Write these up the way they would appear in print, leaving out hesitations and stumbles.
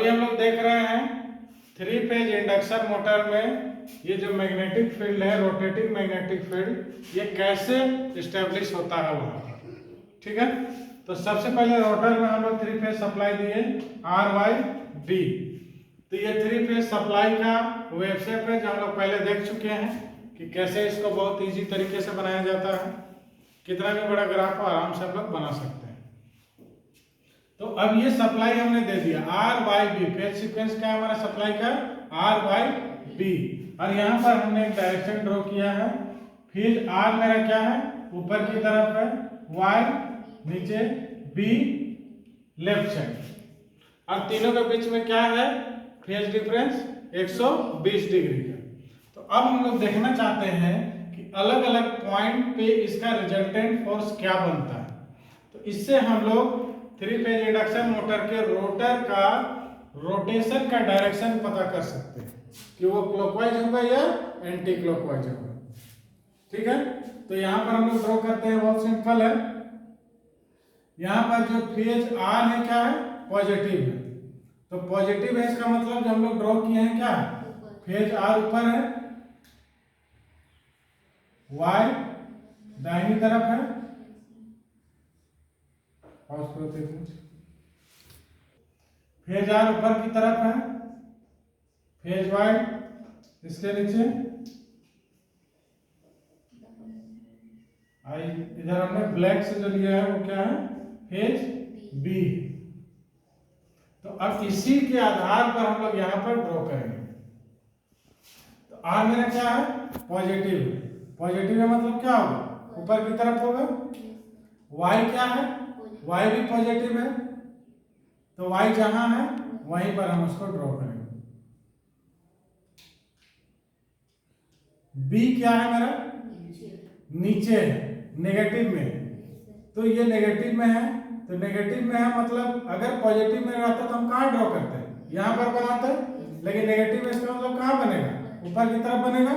अभी हम लोग देख रहे हैं 3 फेज इंडक्शन मोटर में ये जो मैग्नेटिक फील्ड है, रोटेटिंग मैग्नेटिक फील्ड, ये कैसे इस्टेब्लिश होता है वहां पर। ठीक है, तो सबसे पहले रोटर में हम लोग 3 फेज सप्लाई दिए RYB। तो ये 3 फेज सप्लाई का वेव शेप है जो हम लोग पहले देख चुके हैं कि कैसे इसको बहुत इजी तरीके से बनाया जाता है। कितना भी बड़ा ग्राफ आराम से हम लोग बना सकते हैं। तो अब ये सप्लाई हमने दे दिया RYB, फेज सीक्वेंस क्या है हमारा सप्लाई का RYB, और यहाँ पर हमने एक डायरेक्शन ड्रॉ किया है। फेज R मेरा क्या है, ऊपर की तरफ है, Y नीचे, B लेफ्ट साइड, और तीनों के बीच में क्या है, फेज डिफरेंस 120 डिग्री का। तो अब हम लोग देखना चाहते हैं कि अलग अलग पॉइंट पे इसका रिजल्टेंट फोर्स क्या बनता है। तो इससे हम लोग 3 फेज इंडक्शन मोटर के रोटर का रोटेशन का डायरेक्शन पता कर सकते हैं कि वो क्लॉकवाइज होगा या एंटी क्लॉकवाइज होगा। ठीक है, तो यहाँ पर हम लोग ड्रॉ करते हैं, बहुत सिंपल है। यहाँ पर जो फेज R है क्या है, पॉजिटिव है। तो पॉजिटिव है, इसका मतलब जो हम लोग ड्रॉ किए हैं क्या, फेज R ऊपर है, Y दाहिनी तरफ है, फेज R ऊपर की तरफ है, फेज Y इसके नीचे, इधर हमने ब्लैक से जो लिया है वो क्या है, फेज B। तो अब इसी के आधार पर हम लोग यहाँ पर ड्रॉ करेंगे। तो R मेरा क्या है, पॉजिटिव। पॉजिटिव है मतलब क्या होगा, ऊपर की तरफ होगा। Y क्या है, Y भी पॉजिटिव है, तो Y जहां है वहीं पर हम उसको ड्रॉ करेंगे। B क्या है मेरा, नीचे है, नेगेटिव में, तो ये नेगेटिव में है। तो नेगेटिव में है मतलब अगर पॉजिटिव में रहता तो हम कहाँ ड्रॉ करते हैं, यहाँ पर बनाते हैं, लेकिन नेगेटिव में इसका मतलब कहाँ बनेगा, ऊपर की तरफ बनेगा।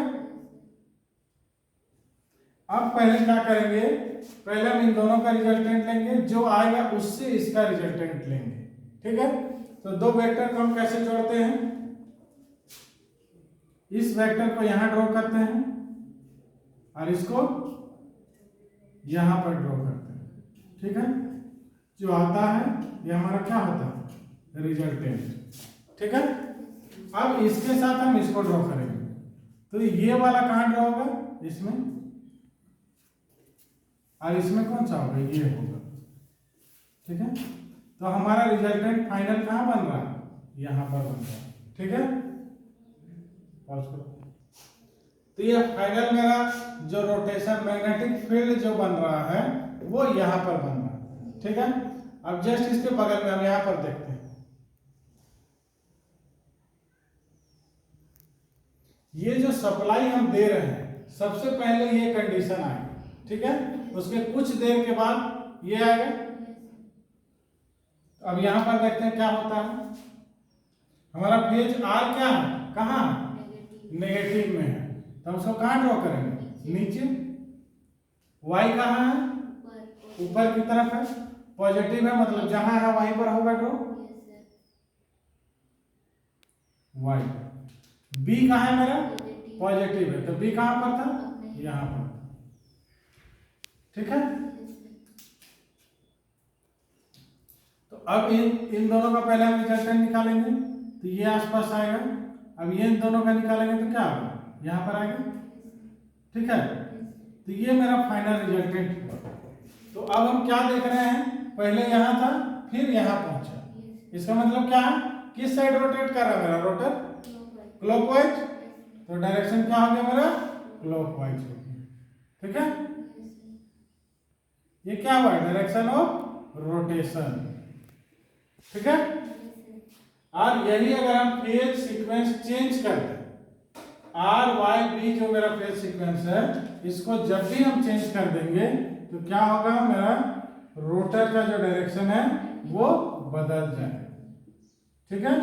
अब पहले क्या करेंगे, पहले हम इन दोनों का रिजल्टेंट लेंगे, जो आएगा उससे इसका रिजल्टेंट लेंगे। ठीक है, तो दो वेक्टर को हम कैसे जोड़ते हैं, इस वेक्टर को यहां ड्रॉ करते हैं और इसको यहां पर ड्रॉ करते हैं। ठीक है, जो आता है ये हमारा क्या होता है, रिजल्टेंट। ठीक है, अब इसके साथ हम इसको ड्रॉ करेंगे। तो ये वाला कहां ड्रॉ होगा, इसमें, और इसमें कौन सा होगा, ये होगा। ठीक है, तो हमारा रिजल्टेंट फाइनल कहां बन रहा है, यहां पर बन रहा है। ठीक है, तो ये फाइनल मेरा जो रोटेशन मैग्नेटिक फील्ड जो बन रहा है वो यहां पर बन रहा है। ठीक है, अब जस्ट इसके बगल में हम यहां पर देखते हैं, ये जो सप्लाई हम दे रहे हैं, सबसे पहले ये कंडीशन आएगी। ठीक है, उसके कुछ देर के बाद ये आएगा। अब यहां पर देखते हैं क्या होता है, हमारा फेज R क्या है, कहां, नेगेटिव में है, तो हम उसको कहां ड्रॉ करेंगे, नीचे। Y कहां है, ऊपर की तरफ है, पॉजिटिव है मतलब जहां है वहीं पर होगा ड्रॉ। Y B कहां है मेरा, पॉजिटिव है, तो B कहां पर था, यहां पर। ठीक है, तो अब इन दोनों का पहले हम रिजल्टेंट निकालेंगे, तो ये आसपास आएगा। अब ये इन दोनों का निकालेंगे तो क्या होगा, यहां पर आएगा। ठीक है, तो ये मेरा फाइनल रिजल्टेंट हुआ। तो अब हम क्या देख रहे हैं, पहले यहां था फिर यहां पहुंचा, इसका मतलब क्या है, किस साइड रोटेट कर रहा है मेरा रोटर, क्लॉकवाइज। तो डायरेक्शन क्या हो गया मेरा, क्लॉकवाइज हो गया। ठीक है, ये क्या हुआ, डायरेक्शन ऑफ रोटेशन। ठीक है, और यही अगर हम फेज सीक्वेंस चेंज कर दें, RYB जो मेरा फेज सीक्वेंस है, इसको जब भी हम चेंज कर देंगे तो क्या होगा, मेरा रोटर का जो डायरेक्शन है वो बदल जाएगा। ठीक है,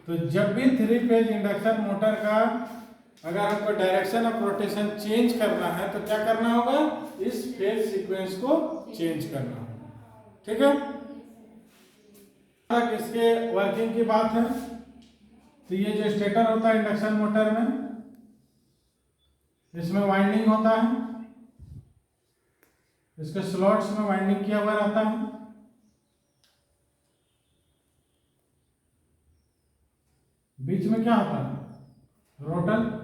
तो जब भी 3 फेज इंडक्शन मोटर का अगर हमको डायरेक्शन ऑफ रोटेशन चेंज करना है तो क्या करना होगा, इस फेज सीक्वेंस को चेंज करना होगा। ठीक है, तक इसके वर्किंग की बात है। तो ये जो स्टेटर होता है इंडक्शन मोटर में, इसमें वाइंडिंग होता है, इसके स्लॉट्स में वाइंडिंग किया हुआ रहता है। बीच में क्या होता है? रोटर।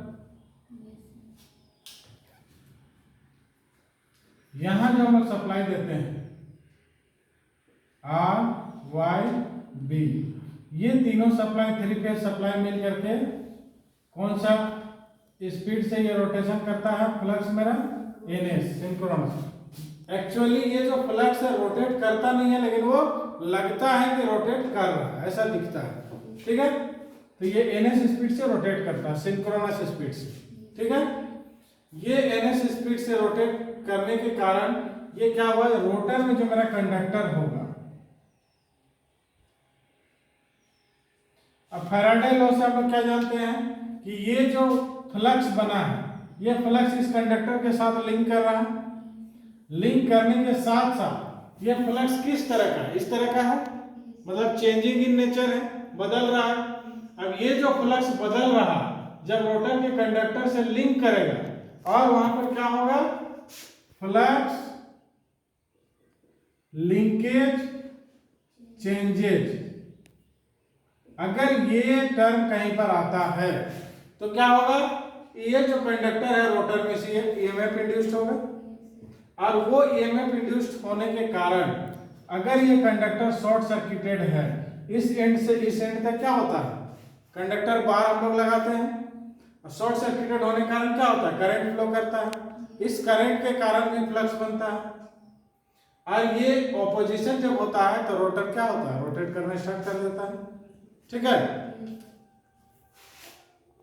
यहां जो हम लोग सप्लाई देते हैं आर वाई बी, ये तीनों सप्लाई, 3 फेज सप्लाई मिल करके कौन सा स्पीड से ये रोटेशन करता है? फ्लक्स मेरा एनएस, सिंक्रोनस। एक्चुअली ये जो फ्लक्स है रोटेट करता नहीं है, लेकिन वो लगता है कि रोटेट कर रहा है, ऐसा दिखता है। ठीक है, तो ये एनएस स्पीड से रोटेट करता है, सिंक्रोनस स्पीड से। ठीक है, ये एनएस स्पीड से रोटेट करने के कारण ये क्या हुआ, रोटर में जो मेरा कंडक्टर होगा, अब फैराडे लॉ से हम लोग क्या जानते हैं कि ये जो फ्लक्स बना है, ये फ्लक्स इस कंडक्टर के साथ लिंक कर रहा है। लिंक करने के साथ साथ ये फ्लक्स किस तरह का है? इस तरह का है, मतलब चेंजिंग इन नेचर है, बदल रहा है। अब ये जो फ्लक्स बदल रहा है, जब रोटर के कंडक्टर से लिंक करेगा और वहां पर क्या होगा? Flux linkage changes. अगर ये टर्म कहीं पर आता है तो क्या होगा? ये जो कंडक्टर है रोटर में से ईएमएफ इंड्यूस्ड होगा, और वो ईएमएफ इंड्यूस्ड होने के कारण अगर ये कंडक्टर शॉर्ट सर्किटेड है, इस एंड से इस एंड तक क्या होता है? कंडक्टर बार हम लोग लगाते हैं, और शॉर्ट सर्किटेड होने के कारण क्या होता है? करंट फ्लो करता है। इस करंट के कारण भी फ्लक्स बनता है, और ये ऑपोजिशन जब होता है तो रोटर क्या होता है? रोटेट करना स्टार्ट कर देता है। ठीक है,